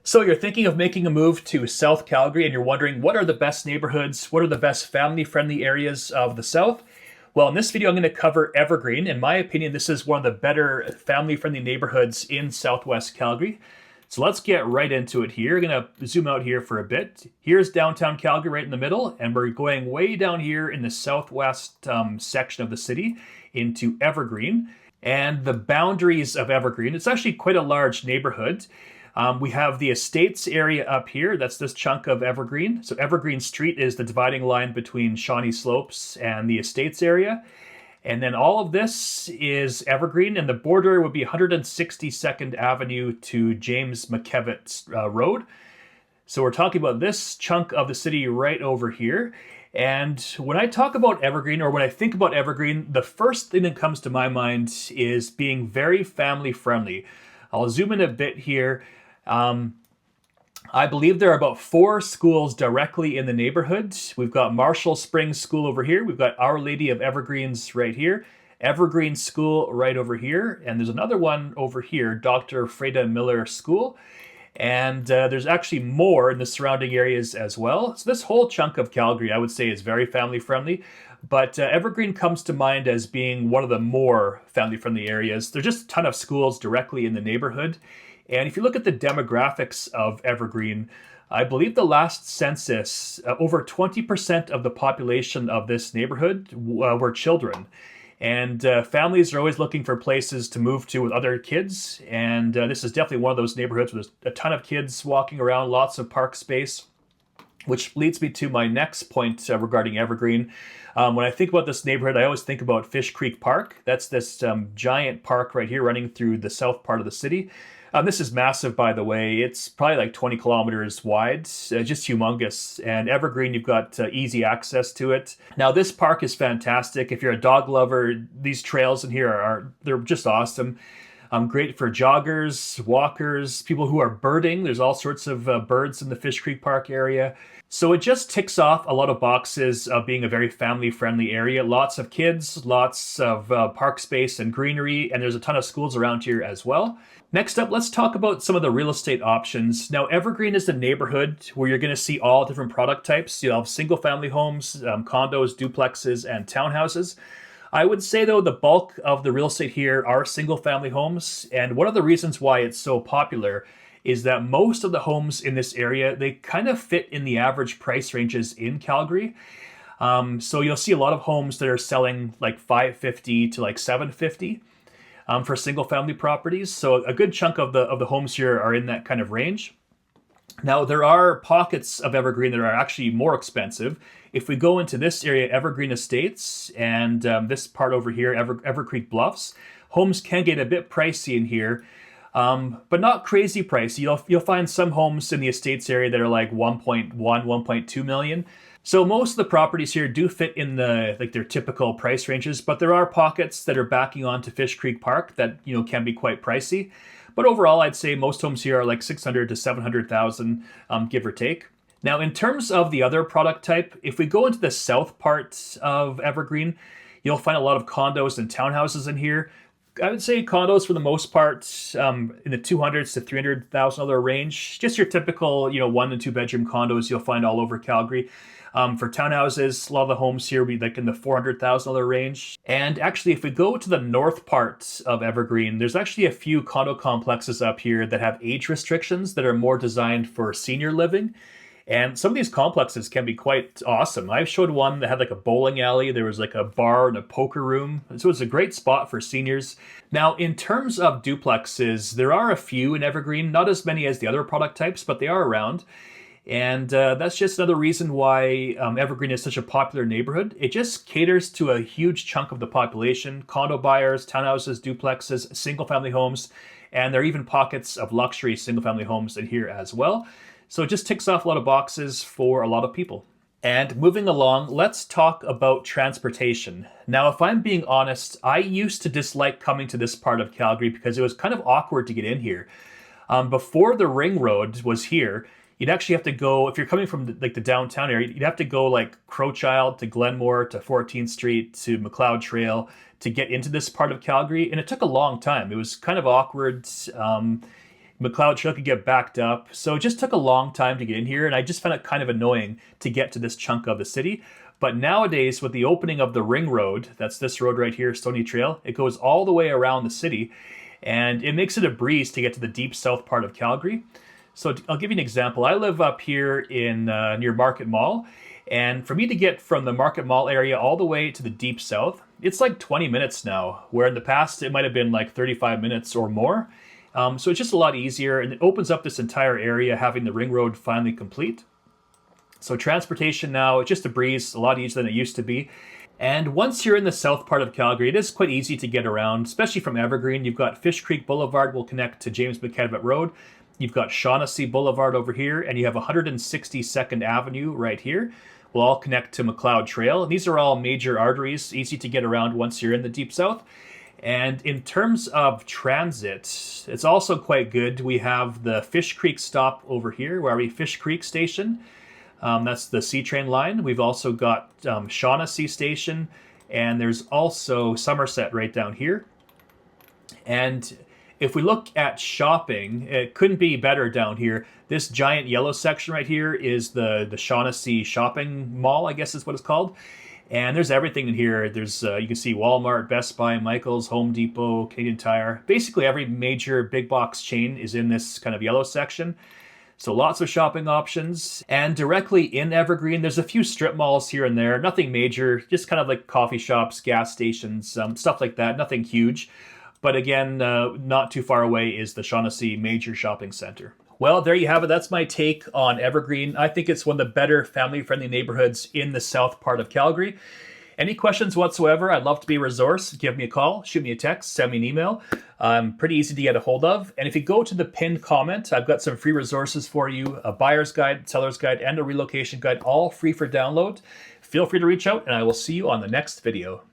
So you're thinking of making a move to South Calgary and you're wondering what are the best neighborhoods, what are the best family-friendly areas of the South? Well, in this video, I'm going to cover Evergreen. In my opinion, this is one of the better family-friendly neighborhoods in Southwest Calgary. So let's get right into it here. I'm going to zoom out here for a bit. Here's downtown Calgary right in the middle, and we're going way down here in the southwest section of the city into Evergreen. And the boundaries of Evergreen, it's actually quite a large neighborhood. We have the estates area up here. That's this chunk of Evergreen. So Evergreen Street is the dividing line between Shawnee Slopes and the estates area. And then all of this is Evergreen, and the border would be 162nd Avenue to James McKevitt Road. So we're talking about this chunk of the city right over here. And when I talk about Evergreen, or when I think about Evergreen, the first thing that comes to my mind is being very family friendly. I'll zoom in a bit here. I believe there are about 4 schools directly in the neighborhood. We've got Marshall Springs School over here. We've got Our Lady of Evergreens right here. Evergreen School right over here. And there's another one over here, Dr. Freda Miller School. And there's actually more in the surrounding areas as well. So this whole chunk of Calgary, I would say, is very family friendly. But Evergreen comes to mind as being one of the more family friendly areas. There's just a ton of schools directly in the neighborhood. And if you look at the demographics of Evergreen, I believe the last census, over 20% of the population of this neighborhood were children. And families are always looking for places to move to with other kids. And this is definitely one of those neighborhoods where there's a ton of kids walking around, lots of park space, which leads me to my next point regarding Evergreen. When I think about this neighborhood, I always think about Fish Creek Park. That's this giant park right here running through the south part of the city. This is massive, by the way. It's probably like 20 kilometers wide, just humongous. And Evergreen, you've got easy access to it. Now, this park is fantastic. If you're a dog lover, these trails in here they're just awesome. Great for joggers, walkers, people who are birding. There's all sorts of birds in the Fish Creek Park area. So it just ticks off a lot of boxes of being a very family-friendly area. Lots of kids, lots of park space and greenery, and there's a ton of schools around here as well. Next up, let's talk about some of the real estate options. Now, Evergreen is the neighborhood where you're going to see all different product types. You'll have single-family homes, condos, duplexes, and townhouses. I would say, though, the bulk of the real estate here are single-family homes, and one of the reasons why it's so popular is that most of the homes in this area, they kind of fit in the average price ranges in Calgary. So you'll see a lot of homes that are selling like $550 to like $750 for single-family properties. So a good chunk of the homes here are in that kind of range. Now, there are pockets of Evergreen that are actually more expensive. If we go into this area, Evergreen Estates, and this part over here, Evercreek Bluffs, homes can get a bit pricey in here, but not crazy pricey. You'll find some homes in the estates area that are like 1.1, 1.2 million. So most of the properties here do fit in their typical price ranges, but there are pockets that are backing onto Fish Creek Park that can be quite pricey. But overall, I'd say most homes here are like 600 to 700,000, give or take. Now, in terms of the other product type, if we go into the south part of Evergreen, you'll find a lot of condos and townhouses in here. I would say condos for the most part in the $200,000 to $300,000 range. Just your typical, 1 and 2 bedroom condos you'll find all over Calgary. For townhouses, a lot of the homes here will be like in the $400,000 range. And actually, if we go to the north part of Evergreen, there's actually a few condo complexes up here that have age restrictions that are more designed for senior living. And some of these complexes can be quite awesome. I showed one that had like a bowling alley. There was like a bar and a poker room. So it's a great spot for seniors. Now, in terms of duplexes, there are a few in Evergreen, not as many as the other product types, but they are around. And that's just another reason why Evergreen is such a popular neighborhood. It just caters to a huge chunk of the population: condo buyers, townhouses, duplexes, single-family homes, and there are even pockets of luxury single-family homes in here as well. So it just ticks off a lot of boxes for a lot of people. And moving along, let's talk about transportation. Now, if I'm being honest, I used to dislike coming to this part of Calgary because it was kind of awkward to get in here. Before the ring road was here, you'd actually have to go, if you're coming from the downtown area, you'd have to go like Crowchild to Glenmore to 14th Street to McLeod Trail to get into this part of Calgary. And it took a long time. It was kind of awkward. McLeod Trail could get backed up. So it just took a long time to get in here, and I just found it kind of annoying to get to this chunk of the city. But nowadays, with the opening of the ring road, that's this road right here, Stony Trail, it goes all the way around the city, and it makes it a breeze to get to the deep south part of Calgary. So I'll give you an example. I live up here in near Market Mall, and for me to get from the Market Mall area all the way to the deep south, it's like 20 minutes now, where in the past it might have been like 35 minutes or more. So it's just a lot easier, and it opens up this entire area having the ring road finally complete. So transportation now, it's just a breeze, a lot easier than it used to be. And once you're in the south part of Calgary, it is quite easy to get around, especially from Evergreen. You've got Fish Creek Boulevard will connect to James McKenna Road. You've got Shaughnessy Boulevard over here, and you have 162nd Avenue right here. Will all connect to McLeod Trail. These are all major arteries, easy to get around once you're in the deep south. And in terms of transit, it's also quite good. We have the Fish Creek stop over here, where we Fish Creek Station. That's the C-train line. We've also got Shaughnessy Station, and there's also Somerset right down here. And if we look at shopping, it couldn't be better down here. This giant yellow section right here is the Shaughnessy shopping mall, I guess is what it's called. And there's everything in here. There's you can see Walmart, Best Buy, Michaels, Home Depot, Canadian Tire. Basically every major big box chain is in this kind of yellow section. So lots of shopping options. And directly in Evergreen, there's a few strip malls here and there. Nothing major, just kind of like coffee shops, gas stations, stuff like that. Nothing huge. But again, not too far away is the Shaughnessy Major Shopping Center. Well, there you have it. That's my take on Evergreen. I think it's one of the better family-friendly neighborhoods in the south part of Calgary. Any questions whatsoever, I'd love to be a resource. Give me a call, shoot me a text, send me an email. I'm pretty easy to get a hold of. And if you go to the pinned comment, I've got some free resources for you, a buyer's guide, seller's guide, and a relocation guide, all free for download. Feel free to reach out, and I will see you on the next video.